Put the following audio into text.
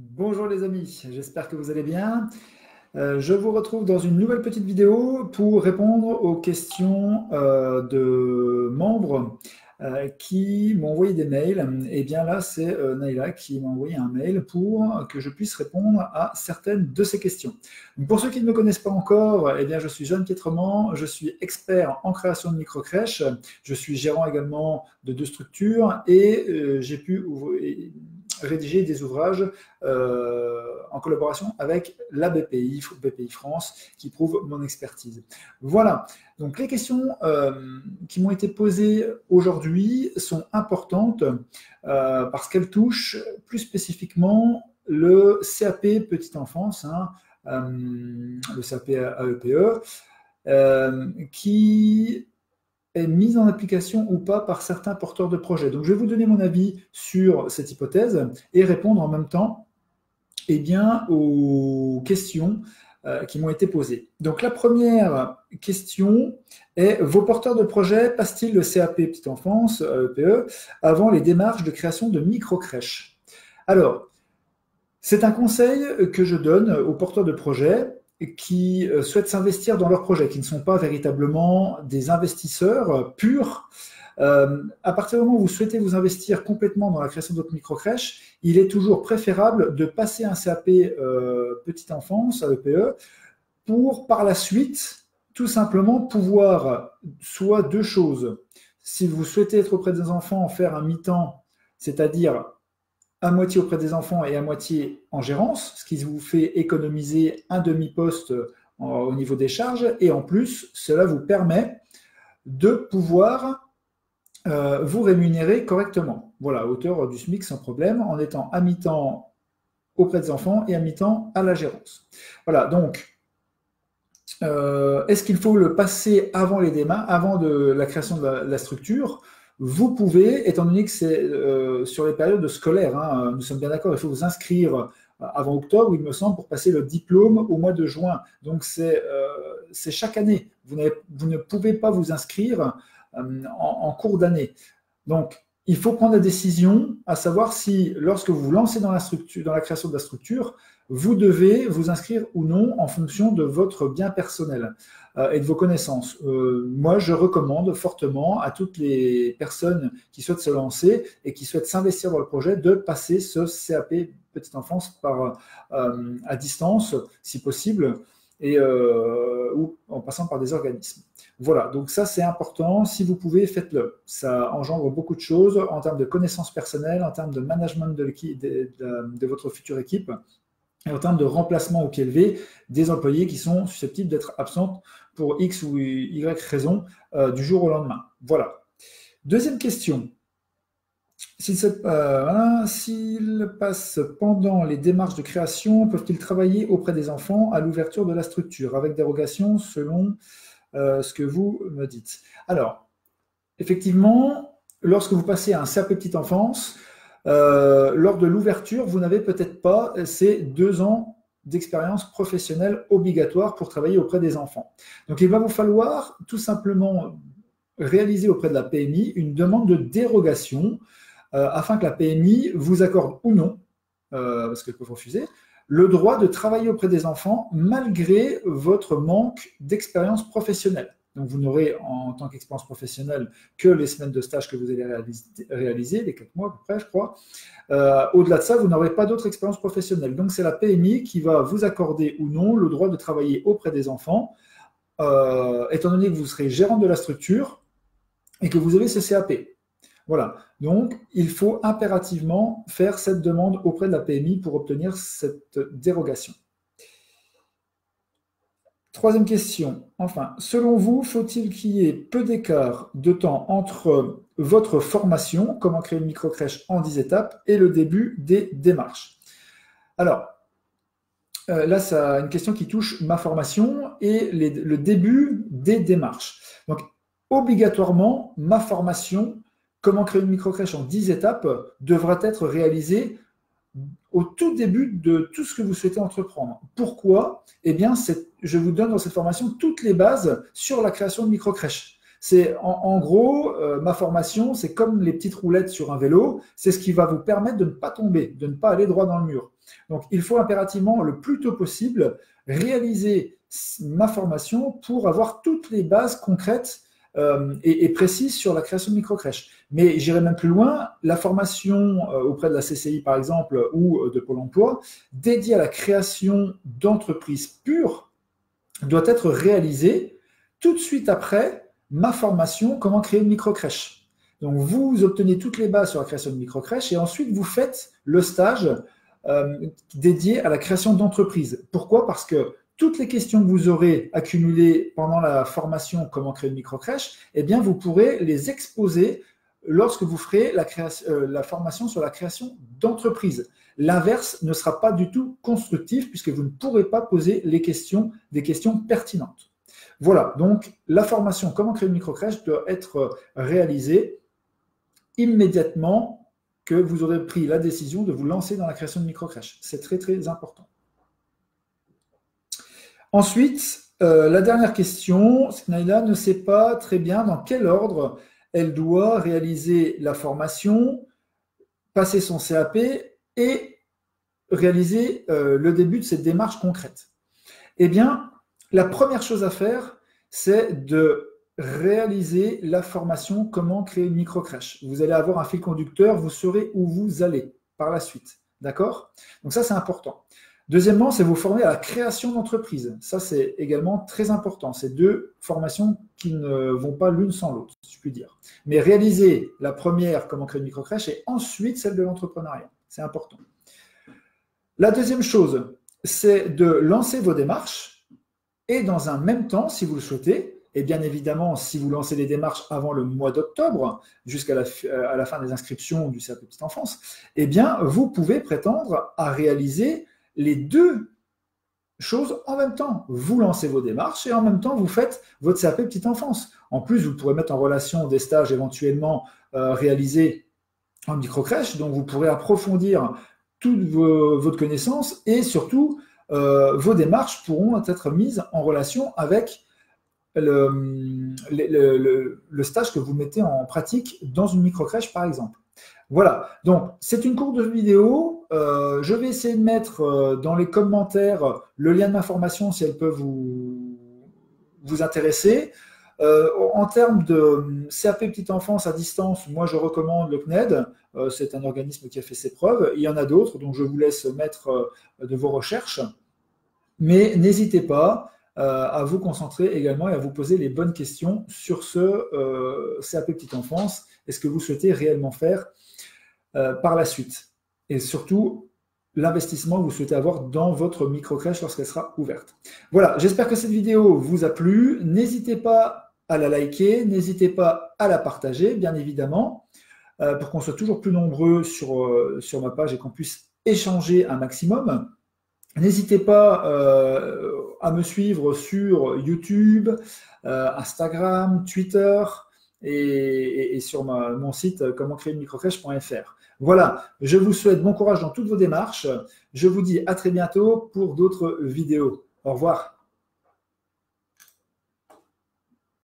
Bonjour les amis, j'espère que vous allez bien. Je vous retrouve dans une nouvelle petite vidéo pour répondre aux questions de membres qui m'ont envoyé des mails. Et bien là, c'est Naïla qui m'a envoyé un mail pour que je puisse répondre à certaines de ces questions. Donc, pour ceux qui ne me connaissent pas encore, eh bien, je suis Jeanne Pietrement, je suis expert en création de microcrèches, je suis gérant également de 2 structures et j'ai pu rédiger des ouvrages en collaboration avec la BPI France, qui prouve mon expertise. Voilà, donc les questions qui m'ont été posées aujourd'hui sont importantes parce qu'elles touchent plus spécifiquement le CAP petite enfance, le CAP AEPE, qui est mise en application ou pas par certains porteurs de projets. Donc je vais vous donner mon avis sur cette hypothèse et répondre en même temps aux questions qui m'ont été posées. Donc la première question est: vos porteurs de projet passent-ils le CAP petite enfance, EPE, avant les démarches de création de micro-crèches? Alors, c'est un conseil que je donne aux porteurs de projet qui souhaitent s'investir dans leurs projets, qui ne sont pas véritablement des investisseurs purs. À partir du moment où vous souhaitez vous investir complètement dans la création de votre microcrèche, il est toujours préférable de passer un CAP petite enfance, AEPE, pour par la suite, tout simplement pouvoir soit 2 choses. Si vous souhaitez être auprès des enfants, faire un mi-temps, c'est-à-dire à moitié auprès des enfants et à moitié en gérance, ce qui vous fait économiser un demi-poste au niveau des charges. Et en plus, cela vous permet de pouvoir vous rémunérer correctement. Voilà, à hauteur du SMIC sans problème, en étant à mi-temps auprès des enfants et à mi-temps à la gérance. Voilà, donc, est-ce qu'il faut le passer avant les démarches, avant de la création de la structure? Vous pouvez, étant donné que c'est sur les périodes scolaires, nous sommes bien d'accord, il faut vous inscrire avant octobre, il me semble, pour passer le diplôme au mois de juin. Donc, c'est chaque année. Vous ne pouvez pas vous inscrire en cours d'année. Donc, il faut prendre la décision, à savoir si, lorsque vous vous lancez dans la création de la structure, vous devez vous inscrire ou non en fonction de votre bien personnel et de vos connaissances. Moi, je recommande fortement à toutes les personnes qui souhaitent se lancer et qui souhaitent s'investir dans le projet de passer ce CAP petite enfance à distance, si possible, ou en passant par des organismes. Voilà, donc ça c'est important, si vous pouvez, faites-le. Ça engendre beaucoup de choses en termes de connaissances personnelles, en termes de management de votre future équipe, et en termes de remplacement au pied levé des employés qui sont susceptibles d'être absents pour X ou Y raison du jour au lendemain. Voilà. Deuxième question. S'ils passent pendant les démarches de création, peuvent-ils travailler auprès des enfants à l'ouverture de la structure, avec dérogation selon ce que vous me dites? Alors, effectivement, lorsque vous passez à un CAP petite enfance, lors de l'ouverture, vous n'avez peut-être pas ces 2 ans d'expérience professionnelle obligatoire pour travailler auprès des enfants. Donc, il va vous falloir tout simplement réaliser auprès de la PMI une demande de dérogation afin que la PMI vous accorde ou non, parce qu'elle peut refuser, le droit de travailler auprès des enfants malgré votre manque d'expérience professionnelle. Donc, vous n'aurez en tant qu'expérience professionnelle que les semaines de stage que vous allez réaliser, les 4 mois à peu près, je crois. Au-delà de ça, vous n'aurez pas d'autre expérience professionnelle. Donc, c'est la PMI qui va vous accorder ou non le droit de travailler auprès des enfants, étant donné que vous serez gérant de la structure et que vous avez ce CAP. Voilà, donc il faut impérativement faire cette demande auprès de la PMI pour obtenir cette dérogation. Troisième question, enfin, selon vous, faut-il qu'il y ait peu d'écart de temps entre votre formation, comment créer une microcrèche en 10 étapes, et le début des démarches? Alors, là, c'est une question qui touche ma formation et le début des démarches. Donc, obligatoirement, ma formation, comment créer une microcrèche en 10 étapes, devra être réalisée au tout début de tout ce que vous souhaitez entreprendre. Pourquoi? Eh bien, je vous donne dans cette formation toutes les bases sur la création de microcrèches. En gros, ma formation, c'est comme les petites roulettes sur un vélo, c'est ce qui va vous permettre de ne pas tomber, de ne pas aller droit dans le mur. Donc, il faut impérativement, le plus tôt possible, réaliser ma formation pour avoir toutes les bases concrètes et précises sur la création de microcrèches. Mais j'irai même plus loin, la formation auprès de la CCI, par exemple, ou de Pôle emploi, dédiée à la création d'entreprises pures, doit être réalisée tout de suite après ma formation « Comment créer une microcrèche ». Donc, vous obtenez toutes les bases sur la création de microcrèche et ensuite, vous faites le stage dédié à la création d'entreprises. Pourquoi? Parce que toutes les questions que vous aurez accumulées pendant la formation « Comment créer une microcrèche », eh bien, vous pourrez les exposer lorsque vous ferez la formation sur la création d'entreprises. L'inverse ne sera pas du tout constructif puisque vous ne pourrez pas poser des questions pertinentes. Voilà, donc la formation « Comment créer une microcrèche » doit être réalisée immédiatement que vous aurez pris la décision de vous lancer dans la création de microcrèches. C'est très, très important. Ensuite, la dernière question, c'est que Naïla ne sait pas très bien dans quel ordre elle doit réaliser la formation, passer son CAP et réaliser le début de cette démarche concrète. Eh bien, la première chose à faire, c'est de réaliser la formation « Comment créer une microcrèche ». Vous allez avoir un fil conducteur, vous saurez où vous allez par la suite. D'accord? Donc ça, c'est important. Deuxièmement, c'est vous former à la création d'entreprise. Ça, c'est également très important. C'est deux formations qui ne vont pas l'une sans l'autre, si je puis dire. Mais réaliser la première, comment créer une microcrèche, et ensuite celle de l'entrepreneuriat. C'est important. La deuxième chose, c'est de lancer vos démarches et dans un même temps, si vous le souhaitez, et bien évidemment, si vous lancez les démarches avant le mois d'octobre, jusqu'à la fin des inscriptions du CAP Petite Enfance, eh bien, vous pouvez prétendre à réaliser les deux choses en même temps. Vous lancez vos démarches et en même temps, vous faites votre CAP Petite Enfance. En plus, vous pourrez mettre en relation des stages éventuellement réalisés en microcrèche, donc vous pourrez approfondir toute votre connaissance et surtout, vos démarches pourront être mises en relation avec le stage que vous mettez en pratique dans une microcrèche, par exemple. Voilà, donc c'est une courte vidéo. Je vais essayer de mettre dans les commentaires le lien de ma formation si elle peut vous intéresser. En termes de CAP Petite Enfance à distance, moi je recommande le CNED. C'est un organisme qui a fait ses preuves. Il y en a d'autres, donc je vous laisse mettre de vos recherches. Mais n'hésitez pas à vous concentrer également et à vous poser les bonnes questions sur ce CAP Petite Enfance et ce que vous souhaitez réellement faire par la suite. Et surtout, l'investissement que vous souhaitez avoir dans votre microcrèche lorsqu'elle sera ouverte. Voilà, j'espère que cette vidéo vous a plu. N'hésitez pas à la liker, n'hésitez pas à la partager, bien évidemment, pour qu'on soit toujours plus nombreux sur ma page et qu'on puisse échanger un maximum. N'hésitez pas à me suivre sur YouTube, Instagram, Twitter et sur mon site commentcréeuremicrocrèche.fr. Voilà, je vous souhaite bon courage dans toutes vos démarches. Je vous dis à très bientôt pour d'autres vidéos. Au revoir.